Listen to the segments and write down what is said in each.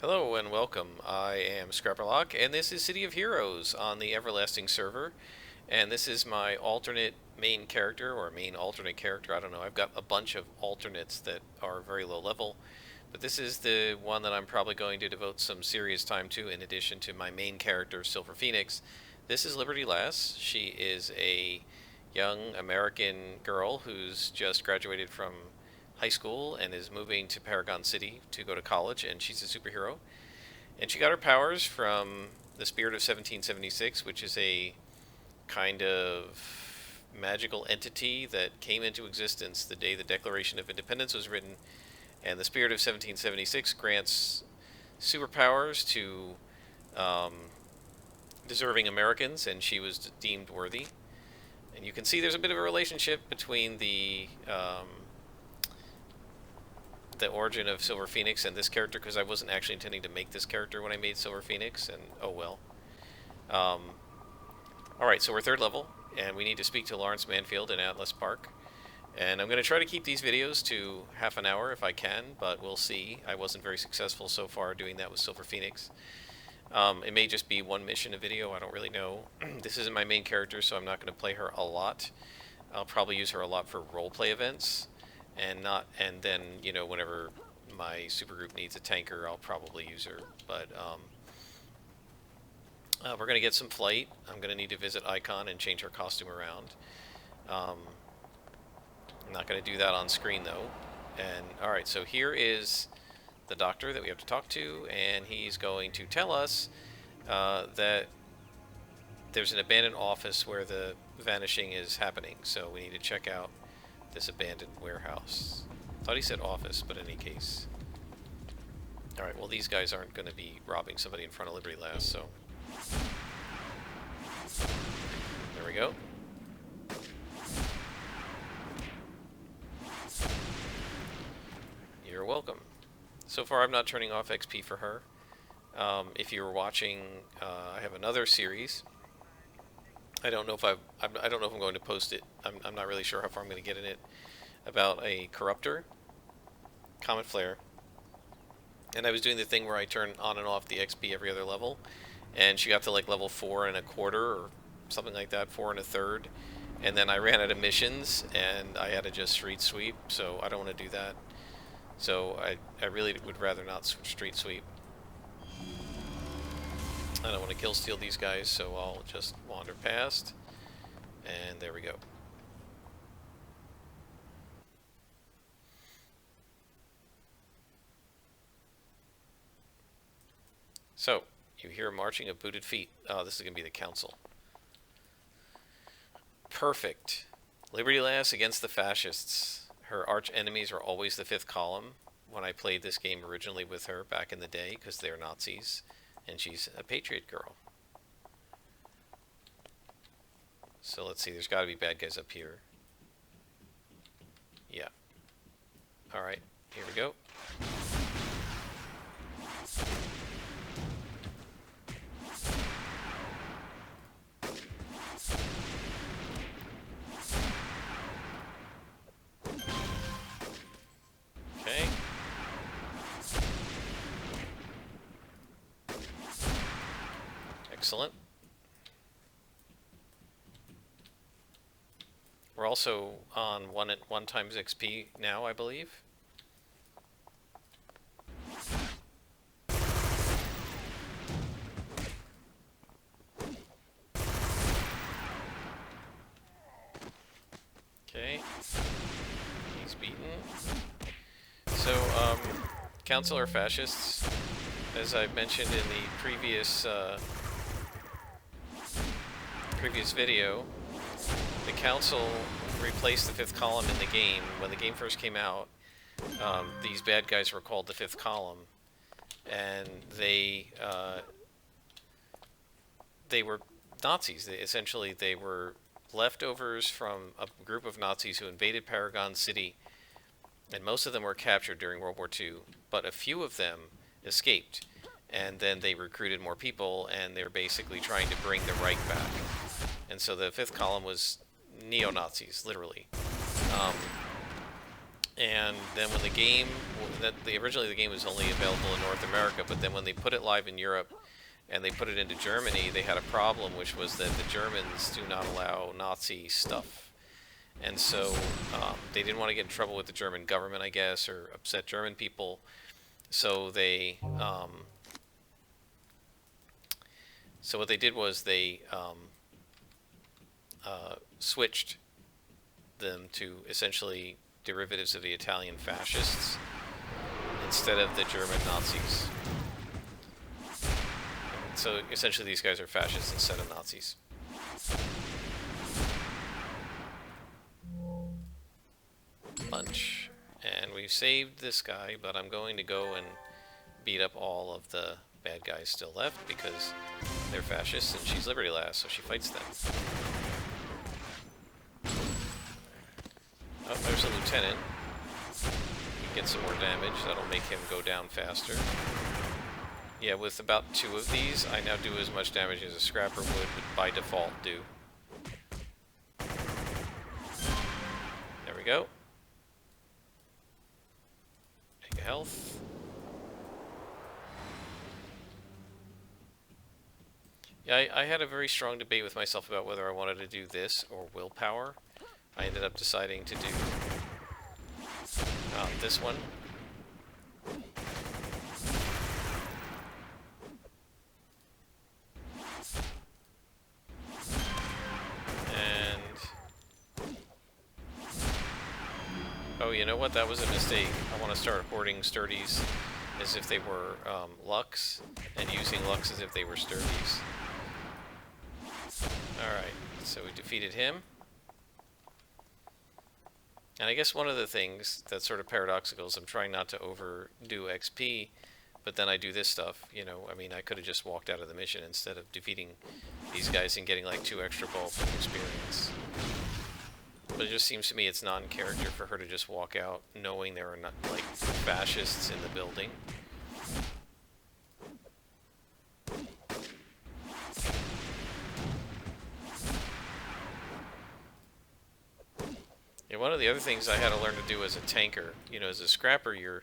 Hello and welcome. I am Scrapperlock, and this is City of Heroes on the Everlasting server. And this is my alternate main character, or main alternate character. I don't know. I've got a bunch of alternates that are very low level, but this is the one that I'm probably going to devote some serious time to, in addition to my main character, Silver Phoenix. This is Liberty Lass. She is a young American girl who's just graduated from high school and is moving to Paragon City to go to college, and she's a superhero. And she got her powers from the Spirit of 1776, which is a kind of magical entity that came into existence the day the Declaration of Independence was written. And the Spirit of 1776 grants superpowers to um, deserving Americans, and she was deemed worthy. And you can see there's a bit of a relationship between the origin of Silver Phoenix and this character, because I wasn't actually intending to make this character when I made Silver Phoenix, and oh well. Um, Alright, so we're third level, and we need to speak to Lawrence Manfield in Atlas Park. And I'm going to try to keep these videos to half an hour if I can, but we'll see. I wasn't very successful so far doing that with Silver Phoenix. It may just be one mission a video, I don't really know. This isn't my main character, so I'm not going to play her a lot. I'll probably use her a lot for roleplay events, and then, you know, whenever my supergroup needs a tanker, I'll probably use her. But we're going to get some flight. I'm going to need to visit Icon and change her costume around. I'm not going to do that on screen, though. And, alright, so here is the doctor that we have to talk to, and he's going to tell us that there's an abandoned office where the vanishing is happening, so we need to check out this abandoned warehouse. Thought he said office, but in any case. Alright, well these guys aren't going to be robbing somebody in front of Liberty Lass, so... There we go. You're welcome. So far I'm not turning off XP for her. If you were watching, I have another series. I don't know if I don't know if I'm going to post it. I'm not really sure how far I'm going to get in it. About a corruptor, Comet Flare, and I was doing the thing where I turn on and off the XP every other level, and she got to like level 4.25 or something like that, 4 1/3, and then I ran out of missions and I had to just street sweep. So I don't want to do that. So I really would rather not street sweep. I don't want to kill steal these guys, so I'll just wander past. And there we go. So, you hear marching of booted feet. Oh, this is going to be the council. Perfect. Liberty Lass against the Fascists. Her arch enemies are always the fifth column. When I played this game originally with her back in the day, because they're Nazis. And she's a patriot girl. So let's see, there's got to be bad guys up here. Yeah. Alright, here we go. Okay. Excellent. We're also on 1 times XP now, I believe. Okay. He's beaten. So, Council are Fascists. As I mentioned in the previous video, the Council replaced the fifth column in the game. When the game first came out, these bad guys were called the fifth column, and they were Nazis. Essentially, they were leftovers from a group of Nazis who invaded Paragon City, and most of them were captured during World War II, but a few of them escaped, and then they recruited more people, and they're basically trying to bring the Reich back. And so the fifth column was neo-Nazis, literally. And then when originally the game was only available in North America, but then when they put it live in Europe and they put it into Germany, they had a problem, which was that the Germans do not allow Nazi stuff. And so they didn't want to get in trouble with the German government, I guess, or upset German people. So so what they did was they switched them to essentially derivatives of the Italian fascists instead of the German Nazis. So essentially these guys are fascists instead of Nazis. Lunch. And we've saved this guy, but I'm going to go and beat up all of the bad guys still left because they're fascists and she's Liberty Lass, so she fights them. Oh, there's a lieutenant. You get some more damage. That'll make him go down faster. Yeah, with about 2 of these, I now do as much damage as a scrapper would by default do. There we go. Take a health. Yeah, I had a very strong debate with myself about whether I wanted to do this or willpower. I ended up deciding to do this one. And oh, you know what? That was a mistake. I want to start hoarding sturdies as if they were Lux, and using Lux as if they were sturdies. Alright, so we defeated him. And I guess one of the things that's sort of paradoxical is I'm trying not to overdo XP, but then I do this stuff, you know. I mean, I could have just walked out of the mission instead of defeating these guys and getting like 2 extra ball point experience. But it just seems to me it's non-character for her to just walk out knowing there are not like fascists in the building. Yeah, one of the other things I had to learn to do as a tanker, you know, as a scrapper, you're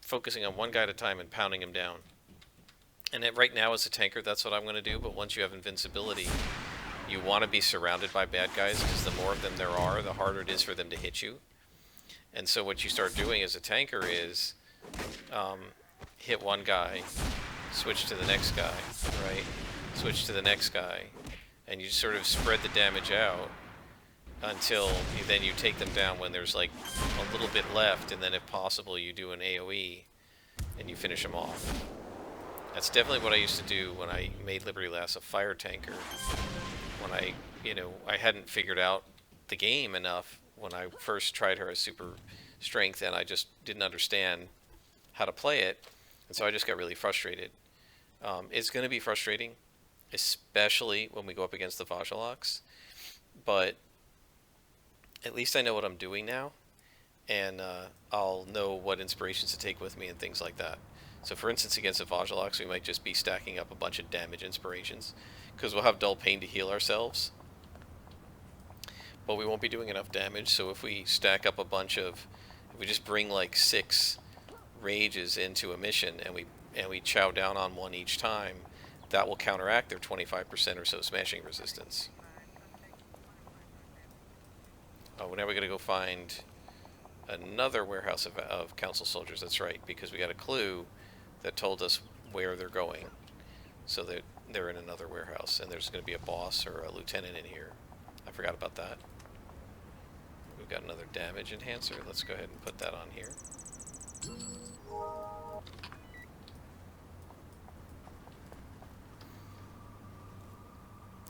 focusing on one guy at a time and pounding him down. And right now as a tanker, that's what I'm going to do, but once you have invincibility, you want to be surrounded by bad guys, because the more of them there are, the harder it is for them to hit you. And so what you start doing as a tanker is hit one guy, switch to the next guy, right? Switch to the next guy, and you sort of spread the damage out until then you take them down when there's like a little bit left, and then if possible you do an AoE and you finish them off. That's definitely what I used to do when I made Liberty Lass a fire tanker. When I hadn't figured out the game enough when I first tried her as super strength, and I just didn't understand how to play it, and so I just got really frustrated. It's going to be frustrating, especially when we go up against the Foggia Locks, but at least I know what I'm doing now, and I'll know what inspirations to take with me and things like that. So for instance, against the Foggia Locks, we might just be stacking up a bunch of damage inspirations, because we'll have dull pain to heal ourselves, but we won't be doing enough damage. So if we stack up a bunch of, if we just bring like 6 rages into a mission and we chow down on one each time, that will counteract their 25% or so smashing resistance. Oh, now we gotta go find another warehouse of council soldiers. That's right, because we got a clue that told us where they're going. So they're in another warehouse, and there's going to be a boss or a lieutenant in here. I forgot about that. We've got another damage enhancer. Let's go ahead and put that on here.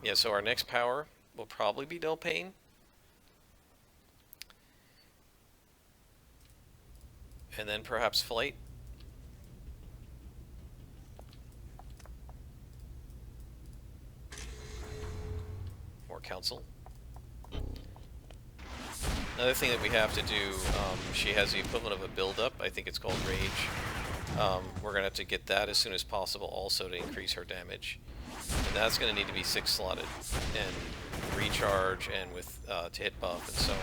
Yeah, so our next power will probably be dull pain. And then perhaps flight. Or council. Another thing that we have to do, she has the equivalent of a build-up. I think it's called Rage. We're going to have to get that as soon as possible also to increase her damage. And that's going to need to be 6 slotted. And recharge and with to hit buff and so on.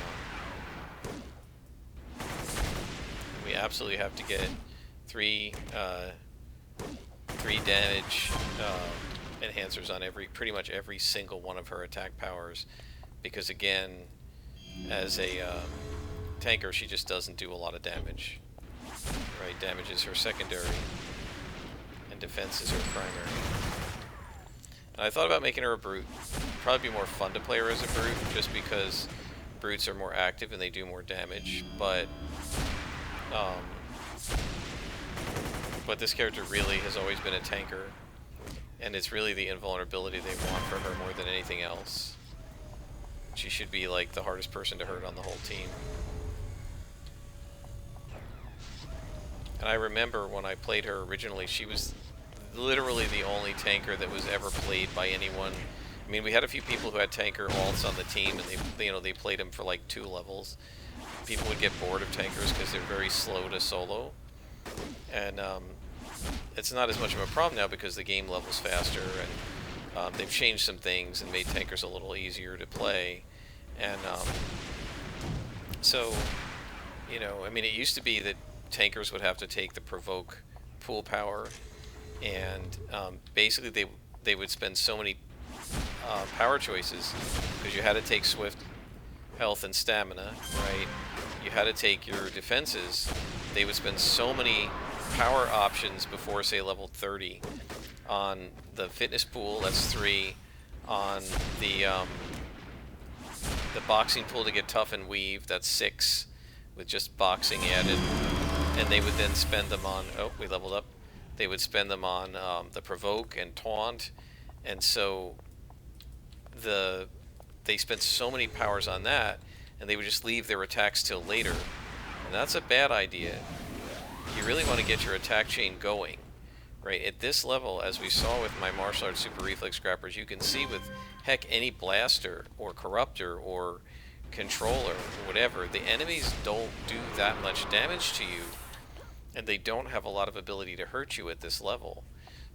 We absolutely have to get three three damage enhancers on pretty much every single one of her attack powers, because again, as a tanker, she just doesn't do a lot of damage. Right, damage is her secondary, and defense is her primary. And I thought about making her a brute. Probably be more fun to play her as a brute, just because brutes are more active and they do more damage. But this character really has always been a tanker, and it's really the invulnerability they want for her more than anything else. She should be like the hardest person to hurt on the whole team. And I remember when I played her originally, she was literally the only tanker that was ever played by anyone. I mean, we had a few people who had tanker alts on the team, and they played them for like 2 levels. People would get bored of tankers because they're very slow to solo, and it's not as much of a problem now because the game level's faster, and they've changed some things and made tankers a little easier to play. And so, I mean, it used to be that tankers would have to take the provoke pool power, and basically they would spend so many power choices, because you had to take swift, health, and stamina, right? You had to take your defenses. They would spend so many power options before, say, level 30 on the fitness pool. That's 3 on the boxing pool to get tough and weave. That's 6 with just boxing added. And they would then spend them on, oh, we leveled up. They would spend them on the provoke and taunt, and so they spent so many powers on that, and they would just leave their attacks till later, and that's a bad idea. You really want to get your attack chain going, right? At this level, as we saw with my martial arts super reflex scrappers, you can see with, heck, any blaster or corruptor or controller or whatever, the enemies don't do that much damage to you, and they don't have a lot of ability to hurt you at this level.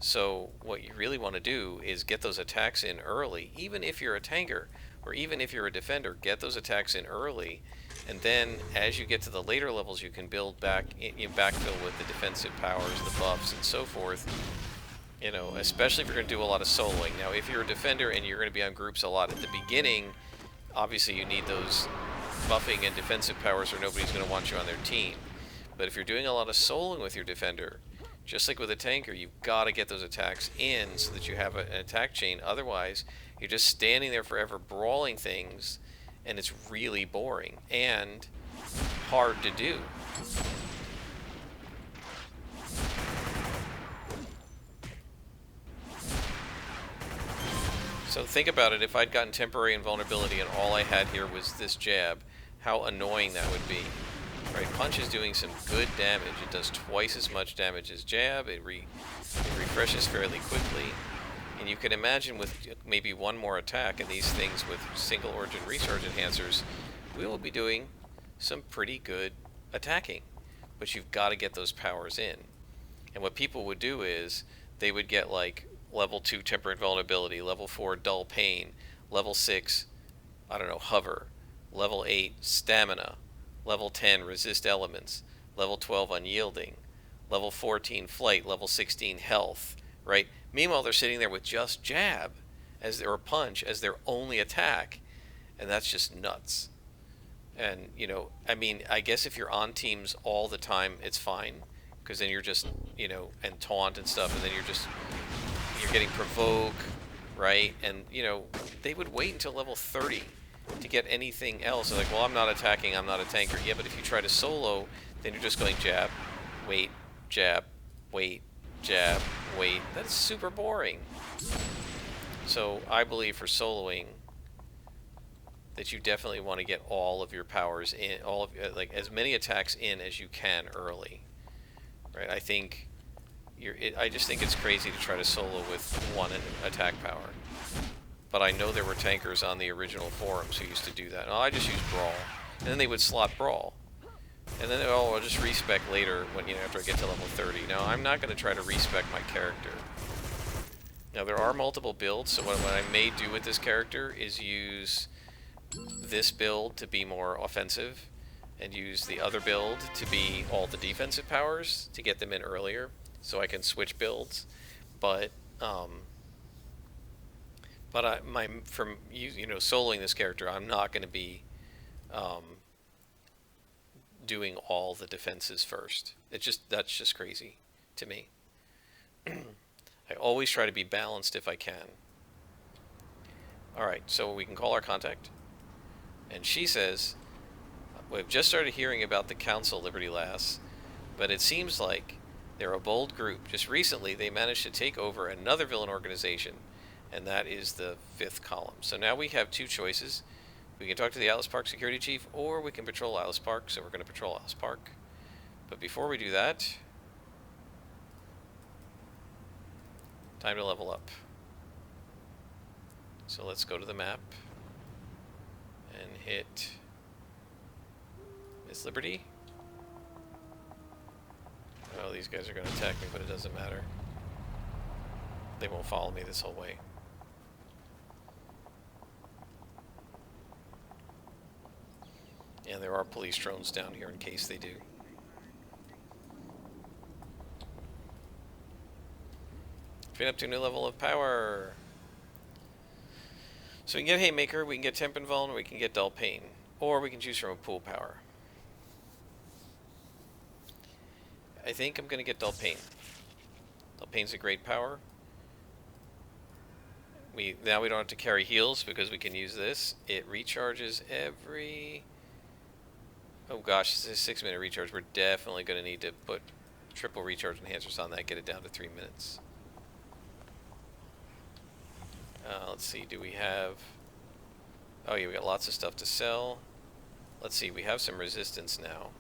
So what you really want to do is get those attacks in early. Even if you're a tanker, or even if you're a defender, get those attacks in early, and then as you get to the later levels, you can build backfill with the defensive powers, the buffs, and so forth. Especially if you're going to do a lot of soloing. Now, if you're a defender and you're going to be on groups a lot at the beginning, obviously you need those buffing and defensive powers, or nobody's going to want you on their team. But if you're doing a lot of soloing with your defender, just like with a tanker, you've got to get those attacks in so that you have an attack chain. Otherwise, you're just standing there forever brawling things, and it's really boring and hard to do. So think about it, if I'd gotten temporary invulnerability and all I had here was this jab, how annoying that would be. Right, punch is doing some good damage. It does twice as much damage as jab. It refreshes fairly quickly. And you can imagine with maybe one more attack and these things with single origin recharge enhancers, we will be doing some pretty good attacking. But you've got to get those powers in. And what people would do is they would get like level 2 temporary invulnerability, level 4 dull pain, level 6, I don't know, hover, level 8 stamina, level 10 resist elements, level 12 unyielding, level 14 flight, level 16 health, right? Meanwhile, they're sitting there with just jab or punch as their only attack, and that's just nuts. And I mean, I guess if you're on teams all the time, it's fine, because then you're just and taunt and stuff, and then you're getting provoke, right? And they would wait until level 30 to get anything else. They're like, well, I'm not attacking, I'm not a tanker. Yeah, but if you try to solo, then you're just going jab, wait, jab, wait, jab, wait. That's super boring. So I believe for soloing that you definitely want to get all of your powers in, like as many attacks in as you can early, right? I just think it's crazy to try to solo with one attack power. But I know there were tankers on the original forums who used to do that. Oh, I just use Brawl. And then they would slot Brawl. And then, I'll just respec later when after I get to level 30. Now, I'm not going to try to respec my character. Now, there are multiple builds, so what I may do with this character is use this build to be more offensive, and use the other build to be all the defensive powers to get them in earlier, so I can switch builds. But from soloing this character, I'm not going to be doing all the defenses first. That's just crazy to me. I always try to be balanced if I can. All right, so we can call our contact, and she says, "We've just started hearing about the Council Liberty Lass, but it seems like they're a bold group. Just recently, they managed to take over another villain organization, and that is the Fifth Column. So now we have two choices. We can talk to the Atlas Park security chief, or we can patrol Atlas Park, so we're going to patrol Atlas Park. But before we do that, time to level up. So let's go to the map and hit Miss Liberty. Oh, these guys are going to attack me, but it doesn't matter. They won't follow me this whole way. And there are police drones down here in case they do. Train up to a new level of power. So we can get Haymaker, we can get Temp Invuln, we can get Dull Pain. Or we can choose from a pool power. I think I'm going to get Dull Pain. Dull Pain's a great power. Now we don't have to carry heals because we can use this. It recharges every... Oh gosh, this is a 6-minute recharge. We're definitely going to need to put triple recharge enhancers on that, get it down to 3 minutes. Let's see, do we have... Oh yeah, we got lots of stuff to sell. Let's see, we have some resistance now.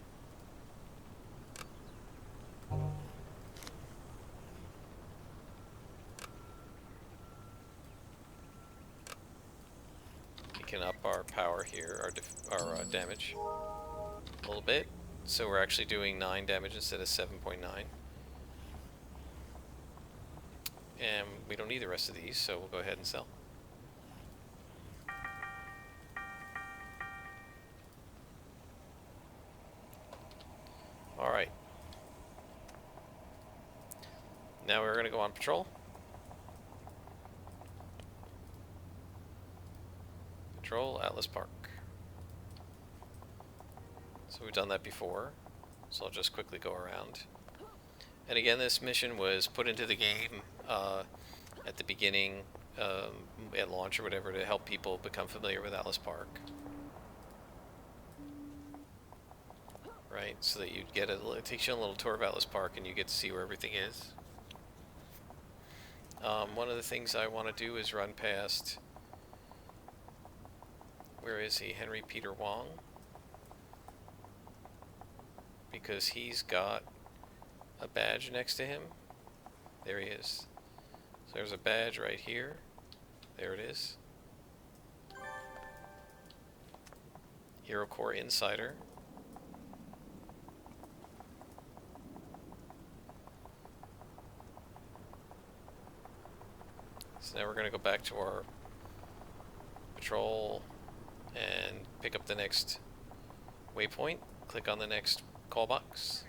We can up our power here, our damage a little bit. So we're actually doing 9 damage instead of 7.9. And we don't need the rest of these, so we'll go ahead and sell. Alright. Now we're going to go on patrol. Patrol Atlas Park. So we've done that before, so I'll just quickly go around. And again, this mission was put into the game at the beginning, at launch or whatever, to help people become familiar with Atlas Park. Right, so that you'd get it takes you on a little tour of Atlas Park and you get to see where everything is. One of the things I want to do is run past, where is he? Henry Peter Wong. Because he's got a badge next to him. There he is. So there's a badge right here. There it is. Quarry Insider. So now we're going to go back to our patrol and pick up the next waypoint. Click on the next Callbox.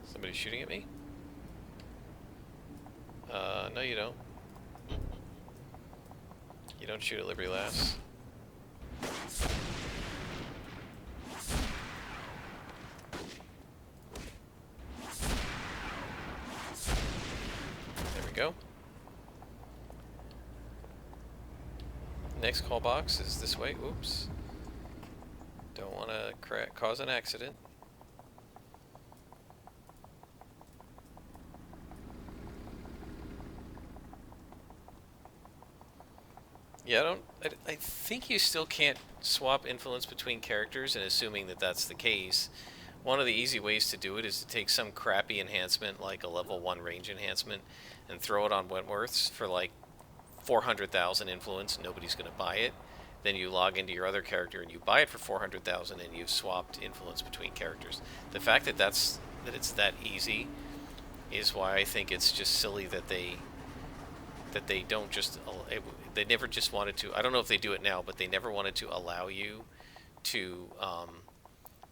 Somebody shooting at me? No you don't. You don't shoot at Liberty Lass. There we go. Next call box is this way. Oops. Don't want to cause an accident. Yeah, I think you still can't swap influence between characters, and assuming that that's the case, one of the easy ways to do it is to take some crappy enhancement, like a level 1 range enhancement, and throw it on Wentworth's for like 400,000 influence. Nobody's going to buy it. Then you log into your other character and you buy it for 400,000, and you've swapped influence between characters. The fact that it's that easy is why I think it's just silly that they don't just they never just wanted to. I don't know if they do it now, but they never wanted to allow you to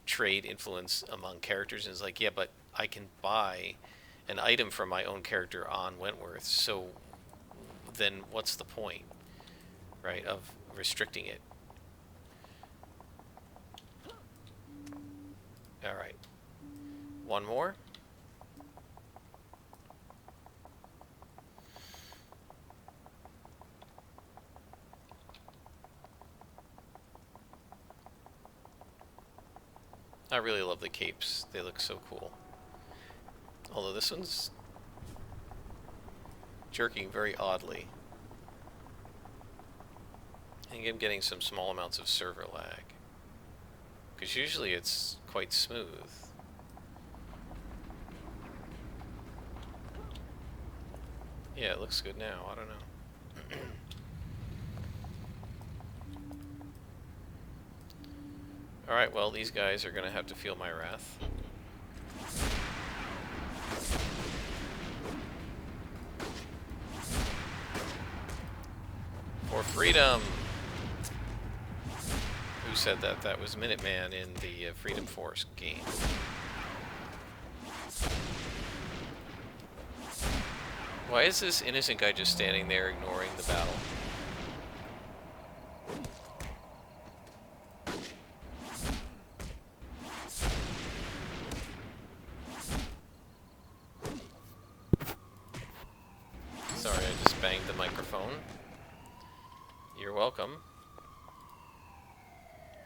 trade influence among characters. And it's like, yeah, but I can buy an item from my own character on Wentworth. So then what's the point, right, of restricting it? All right, one more. I really love the capes. They look so cool. Although this one's jerking very oddly. I think I'm getting some small amounts of server lag. Because usually it's quite smooth. Yeah, it looks good now. I don't know. Alright, well, these guys are going to have to feel my wrath. For freedom! Who said that? That was Minuteman in the Freedom Force game. Why is this innocent guy just standing there ignoring the battle? Sorry, I just banged the microphone. You're welcome.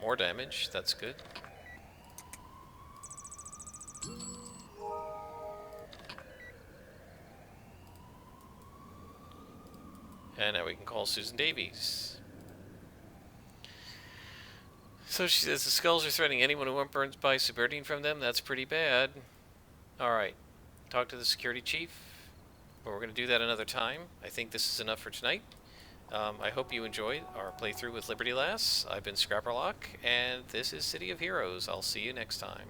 More damage, that's good. And now we can call Susan Davies. So she says the skulls are threatening anyone who won't burn by subverting from them. That's pretty bad. Alright. Talk to the security chief. But we're going to do that another time. I think this is enough for tonight. I hope you enjoyed our playthrough with Liberty Lass. I've been Scrapperlock, and this is City of Heroes. I'll see you next time.